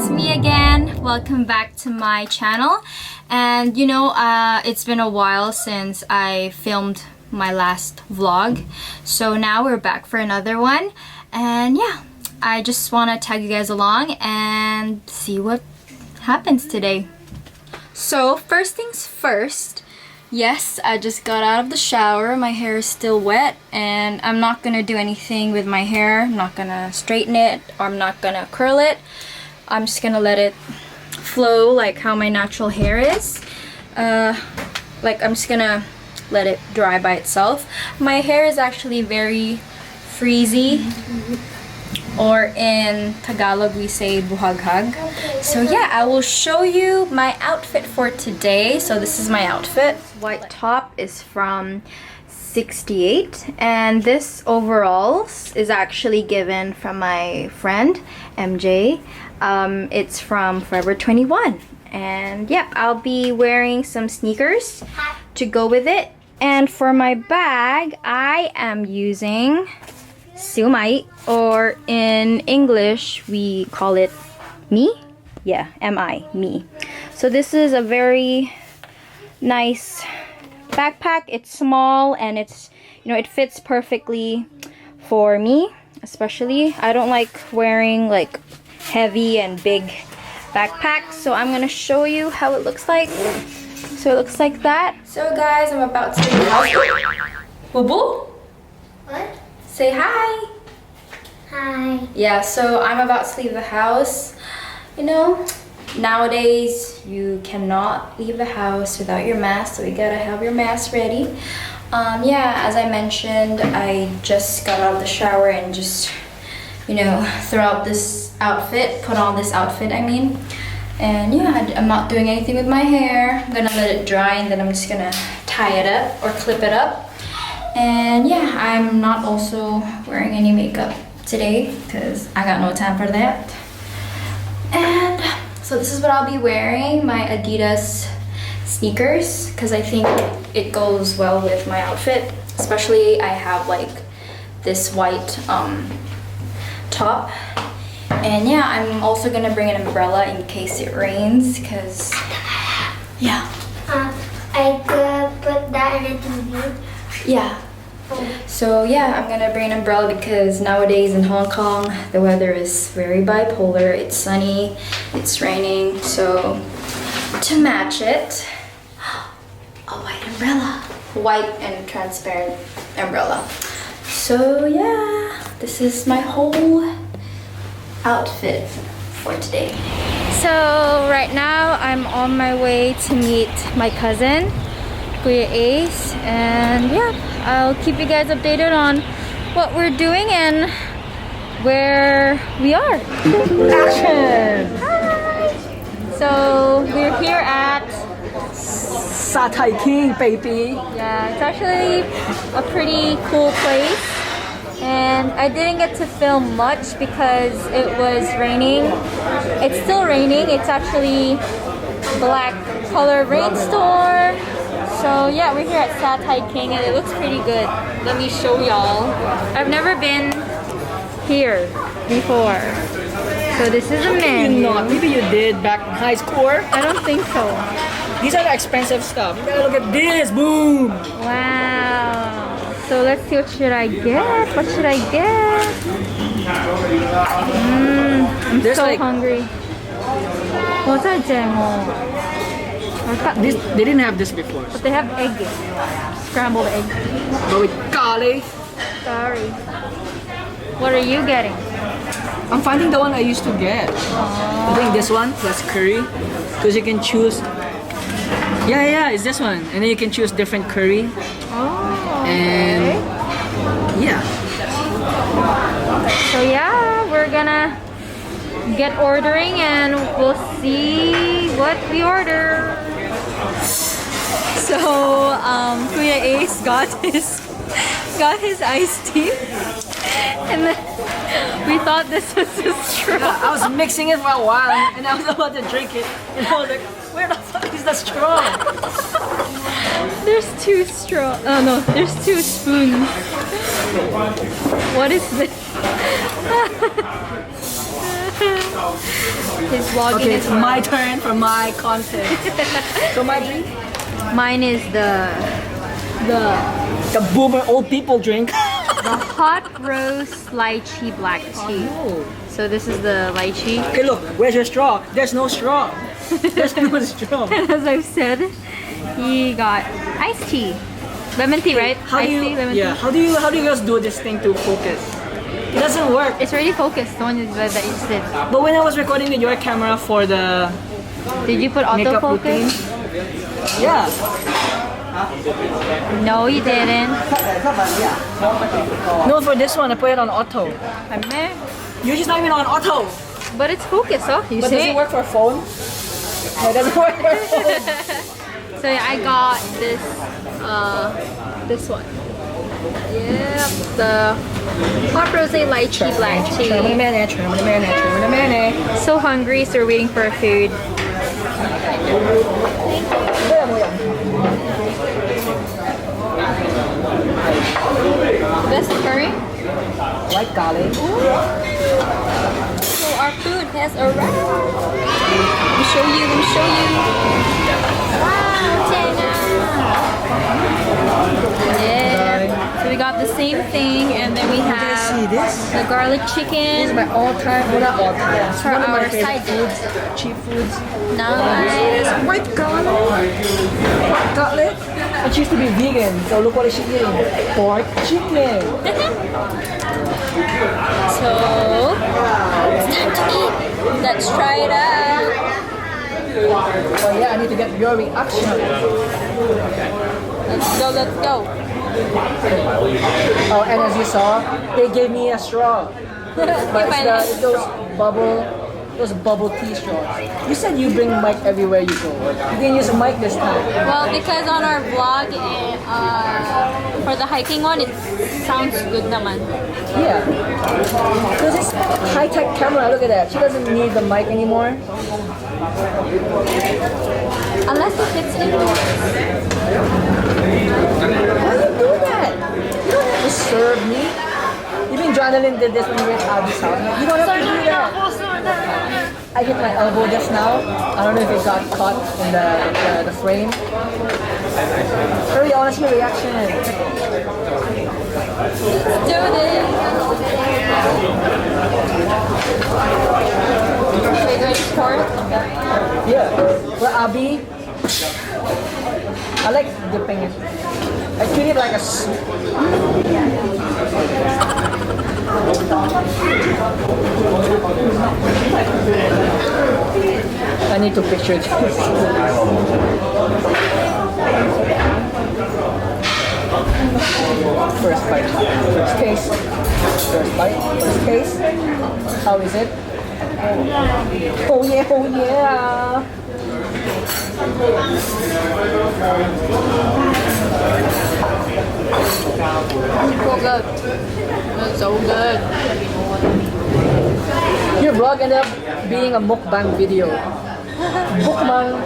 it's me again. Welcome back to my channel. And you know, it's been a while since I filmed my last vlog, so now we're back for another one. And yeah, I just want to tag you guys along and see what happens today. So first things first, yes, I just got out of the shower. My hair is still wet and I'm not gonna do anything with my hair. I'm not gonna straighten it or I'm not gonna curl it. I'm just gonna let it flow like how my natural hair is. Like I'm just gonna let it dry by itself. My hair is actually very frizzy, or in Tagalog we say buhaghag. So yeah, I will show you my outfit for today. So this is my outfit. White top is from 68, and this overalls is actually given from my friend MJ. It's from Forever 21, and yep, I'll be wearing some sneakers to go with it. And for my bag, I am using siumai, or in English we call it me. Yeah, me. So this is a very nice backpack. It's small and it's, you know, it fits perfectly for me, especially. I don't like wearing like heavy and big backpacks, so I'm gonna show you how it looks like. So it looks like that. So guys, I'm about to leave the house. Boo boo? What? Say hi. Hi. Yeah, so I'm about to leave the house. You know, nowadays you cannot leave the house without your mask, so you gotta have your mask ready. Yeah, as I mentioned, I just got out of the shower and just, you know, throw out this outfit, put on this outfit, I mean. And yeah, I'm not doing anything with my hair. I'm gonna let it dry and then I'm just gonna tie it up or clip it up. And yeah, I'm not also wearing any makeup today because I got no time for that. And so this is what I'll be wearing, my Adidas sneakers, because I think it goes well with my outfit. Especially I have like this white top. And yeah, I'm also gonna bring an umbrella in case it rains, because yeah. I could put that in a TV. Yeah. So yeah, I'm gonna bring an umbrella because nowadays in Hong Kong the weather is very bipolar. It's sunny, it's raining, so to match it, a white umbrella. White and transparent umbrella. So yeah, this is my whole outfit for today. So right now I'm on my way to meet my cousin, Kuya Ace, and yeah, I'll keep you guys updated on what we're doing and where we are. Action! Hi! So we're here at Sa Tai King, baby. Yeah, it's actually a pretty cool place. And I didn't get to film much because it was raining. It's still raining. It's actually black color rainstorm. So yeah, we're here at Sa Tai King and it looks pretty good. Let me show y'all. I've never been here before. So this is a menu. Maybe you did back in high school. I don't think so. These are the expensive stuff. You gotta look at this. Boom. Wow. So let's see, what should I get? What should I get? I'm There's so like- hungry. What's that, Jengo? They didn't have this before. But they have egg. Scrambled egg. But with garlic. Sorry. What are you getting? I'm finding the one I used to get. I think this one plus curry. Because you can choose. Yeah, it's this one. And then you can choose different curry. Oh, And yeah. So yeah, we're gonna get ordering and we'll see what we order. So Kuya Ace got his iced tea, and then we thought this was a straw. I was mixing it for a while and I was about to drink it. And I was like, where the fuck is the straw? There's two straw. Oh no, there's two spoons. What is this? He's vlogging. Okay, as it's well. my turn for my content. So my drink, Mine is the boomer old people drink. hot roast lychee black tea. Oh. So this is the lychee. Okay, look, where's your straw? There's no straw. There's no straw. As I've said, he got iced tea. Lemon tea, right? How do Iced you? tea, lemon Yeah. tea. How do you guys do this thing to focus? It doesn't work. It's already focused, the one that you just did. But when I was recording with your camera for the Did you put makeup routine, autofocus? yeah. No, you didn't. No, for this one I put it on auto. Meh. Yours is not even on auto. But it's focused, huh? You But does see? it work for phone? No, it doesn't work for phone. So yeah, I got this one. Yep, the hot rosé lychee black tea. So hungry, so we're waiting for our food. Best curry. Like garlic. So our food has arrived. Let me show you. Wow, Tanga. Yeah. So we got the same thing, and then we have this? the garlic chicken. My all-time, well not all-time. It's For one of my our favorite side foods, cheap foods. Nice. White garlic. Pork cutlet. I choose to be vegan, so look what she's eating. Pork chicken. So it's time to eat. Let's try it out. Oh yeah, I need to get your reaction. Let's go. Oh, and as you saw, they gave me a straw. But it's those bubble tea straws. You said you bring mic everywhere you go. You didn't use a mic this time. Well, because on our vlog, for the hiking one, it sounds good naman. Yeah. Because it's high-tech camera, look at that. She doesn't need the mic anymore. Unless it fits indoors. Why do you do that? You don't have to serve me. Even Jonathan did this when we were at Abby's house. You don't have to do that. I hit my elbow just now. I don't know if it got caught in the frame. Hurry, I want to see your reaction. Do this. Should we go to court? Yeah. Well, Abby, I like dipping it. I treat it like a soup. I need to picture it. First bite, first taste. First bite, first taste. How is it? Oh yeah, oh yeah. So good. It's so good. Your vlog ended up being a mukbang video. Mukbang.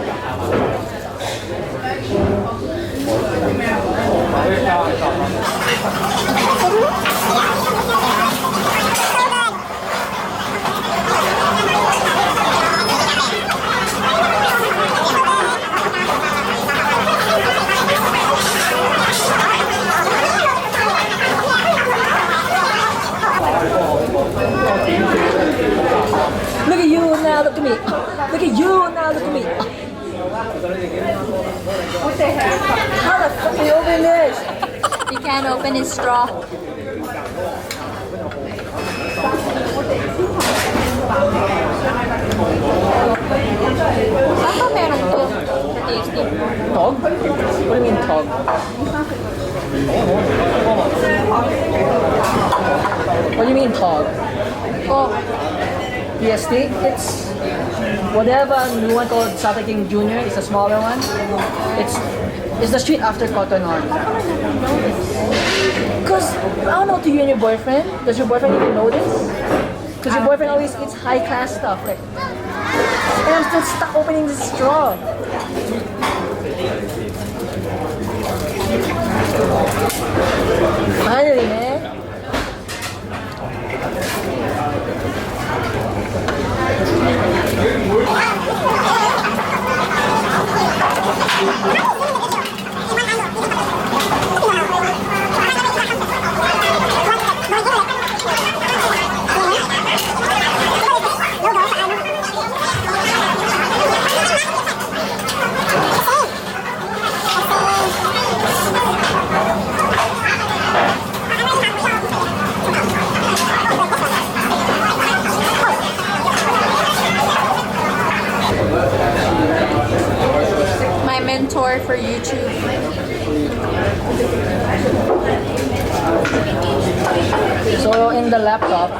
Look at you now, look at me. Look at you now, look at me. How the fuck do you open this? You can't open his straw. Saan ba meron to? Tasty. Tog? What do you mean tog? What do you mean tog? Oh, PST? It's whatever new one called Sata King Jr. It's a smaller one. It's the street after Cotton On. Cause I don't know, to you and your boyfriend, does your boyfriend even know this? Cause your boyfriend always eats high class stuff, like, and I'm still stuck opening this straw. Finally, man. tour for YouTube. So in the laptop,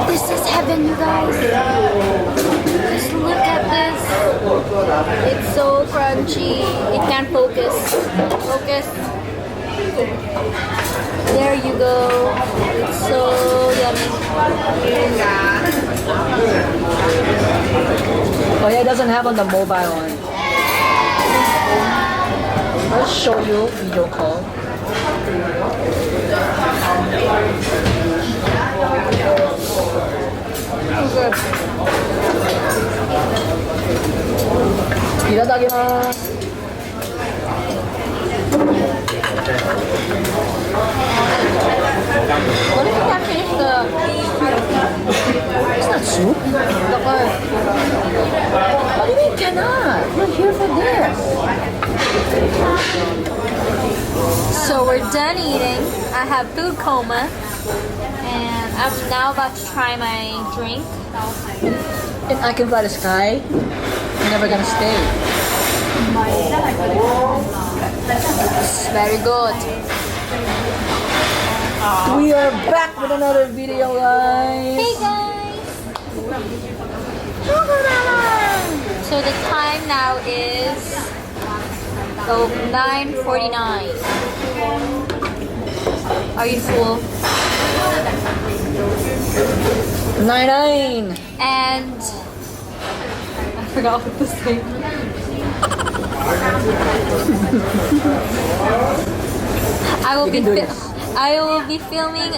This is heaven, you guys. Just look at this. It's so crunchy. It can't focus. Focus. There you go. It's so yummy. oh yeah, it doesn't have on the mobile one. I'll show you video call. Itadakimasu. What if you can't finish the... It's not soup. What do you mean cannot? You're here for this. So we're done eating. I have food coma. And I'm now about to try my drink. If I can fly the sky, you're never gonna stay. It's very good. We are back with another video, guys. Hey guys! So the time now is 9:49. Are you full? 9-9. And I forgot what to say. I will be filming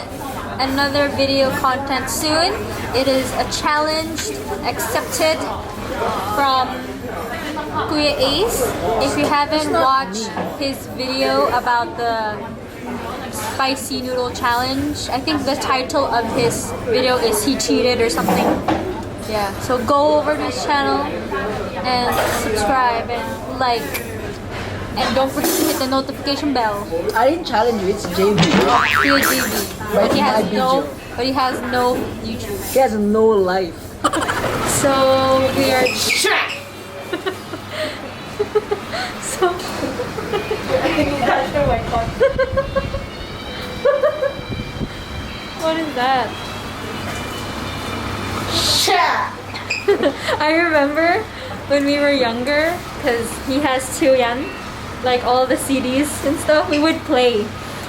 another video content soon. It is a challenge accepted from Kuya Ace. If you haven't watched his video about the spicy noodle challenge, I think the title of his video is He Cheated or something. Yeah, so go over to his channel and subscribe and like, and don't forget to hit the notification bell. I didn't challenge you, it's JV. He is JB, but he has no YouTube. He has no life. So we are so what is that? I remember when we were younger, because he has Chuyan, like all the CDs and stuff, we would play.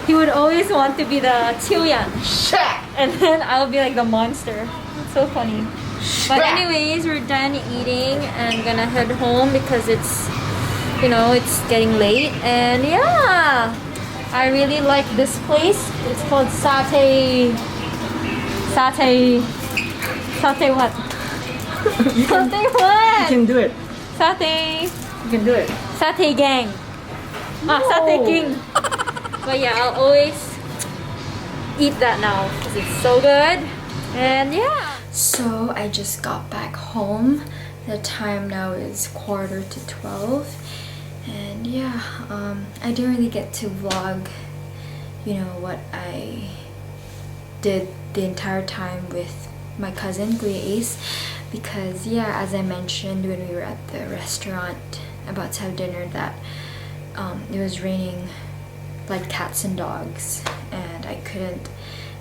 He would always want to be the Chuyan. And then I'll be like the monster. It's so funny. But anyways, we're done eating and gonna head home because it's, you know, it's getting late. And yeah, I really like this place. It's called Satay what? Satay what? You can do it. Satay. You can do it. Satay gang. Satay king. But yeah, I'll always eat that now because it's so good. And yeah. So I just got back home. The time now is 11:45. And yeah, I didn't really get to vlog, you know, what I did the entire time with my cousin, Kuya Ace, because yeah, as I mentioned when we were at the restaurant about to have dinner, that it was raining like cats and dogs and I couldn't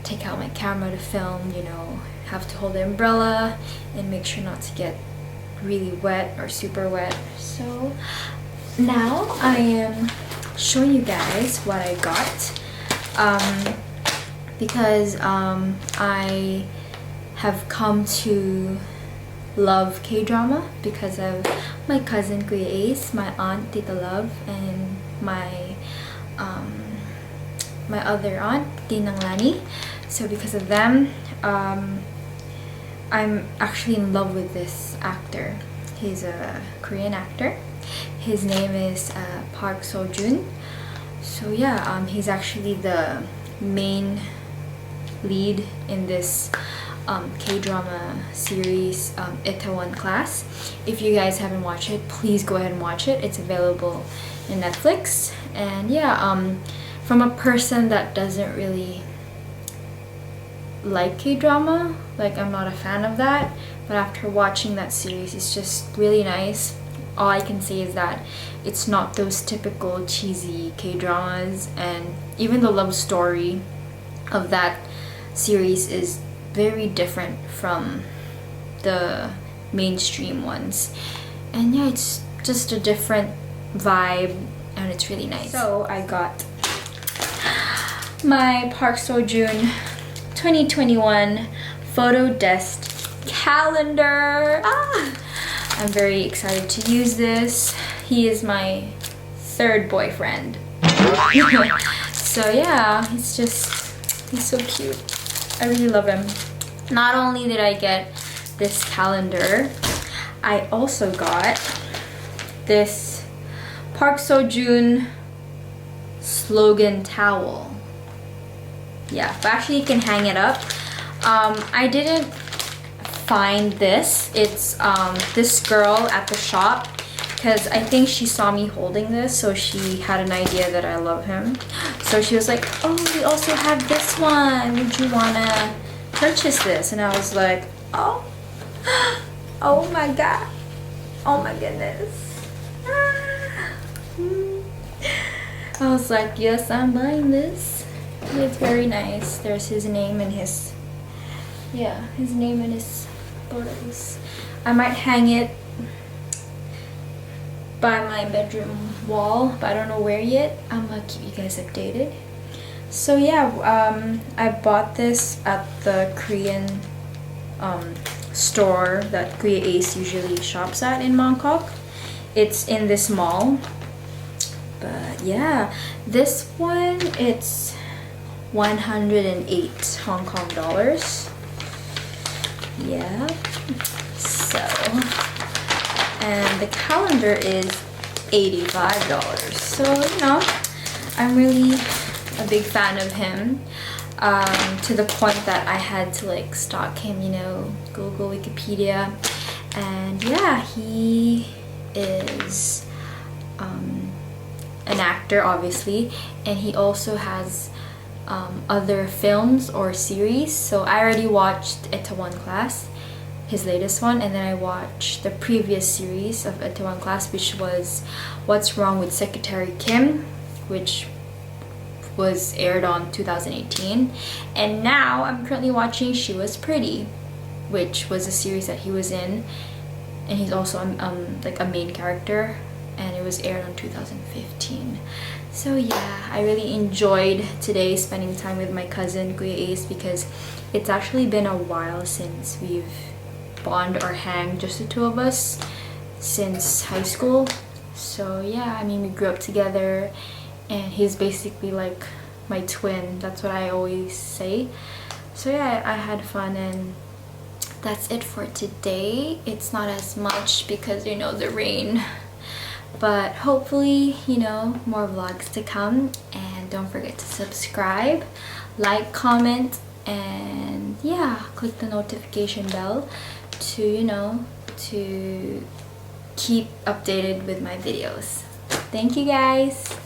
take out my camera to film, you know, have to hold the umbrella and make sure not to get really wet or super wet. So now I am showing you guys what I got, because I have come to love K-drama because of my cousin Kuya Ace, my aunt Tita Love, and my my other aunt Tinang Lani. So because of them, I'm actually in love with this actor. He's a Korean actor. His name is Park Seo-joon. So yeah, he's actually the main lead in this K-drama series, Itaewon Class. If you guys haven't watched it, please go ahead and watch it. It's available in Netflix. And yeah, from a person that doesn't really like K-drama, like I'm not a fan of that, but after watching that series, it's just really nice. All I can say is that it's not those typical cheesy K-dramas, and even the love story of that series is very different from the mainstream ones. And yeah, it's just a different vibe, and it's really nice. So I got my Park Seo-joon 2021 photo desk calendar. I'm very excited to use this. He is my third boyfriend. So yeah, he's so cute. I really love him. Not only did I get this calendar, I also got this Park Seo-joon slogan towel. Yeah, but actually you can hang it up. I didn't find this. It's this girl at the shop, because I think she saw me holding this, so she had an idea that I love him. So she was like, oh, we also have this one. Would you wanna purchase this? And I was like, oh, oh my god. Oh my goodness. I was like, yes, I'm buying this. It's very nice. There's his name and his, yeah, his name and his photos. I might hang it by my bedroom wall, but I don't know where yet. I'm gonna keep you guys updated. So yeah, I bought this at the Korean store that Kuya Ace usually shops at in Bangkok. It's in this mall. But yeah, this one, it's 108 Hong Kong dollars. Yeah. So, and the calendar is $85. So, you know, I'm really a big fan of him, to the point that I had to like stalk him, you know, Google, Wikipedia. And yeah, he is an actor, obviously, and he also has other films or series. So I already watched Itaewon Class, his latest one, and then I watched the previous series of Itaewon Class, which was What's Wrong with Secretary Kim, which was aired on 2018. And now I'm currently watching She Was Pretty, which was a series that he was in, and he's also like a main character, and it was aired on 2015. So yeah, I really enjoyed today spending time with my cousin Kuya Ace, because it's actually been a while since we've bond or hang, just the two of us, since high school. So yeah, I mean, we grew up together, and he's basically like my twin. That's what I always say. So yeah, I had fun, and that's it for today. It's not as much because, you know, the rain, but hopefully, you know, more vlogs to come. And don't forget to subscribe, like, comment, and yeah, click the notification bell to, you know, to keep updated with my videos. Thank you guys.